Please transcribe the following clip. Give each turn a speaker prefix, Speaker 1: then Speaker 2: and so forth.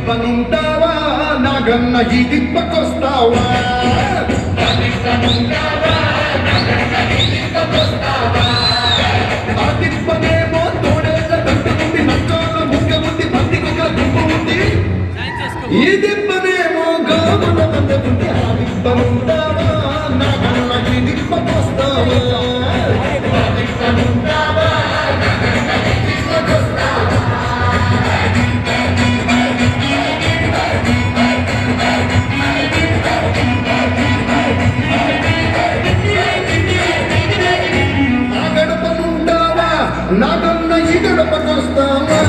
Speaker 1: దిబ్బనుంటావా నాగన్న ఈ దిబ్బకొస్తావా ఆ దిబ్బనేమో తోడేళ్ళ దంట ఉంది నక్కాల ముగ్గ ఉంది పందికొక దిబ్బ ఉంది ఈ దిబ్బనేమో గాముల మంద ఉంది ఆ దిబ్బనుంటావా నాగన్న ఈ దిబ్బకొస్తావా నాగన్న ఈ గడపకొస్తావా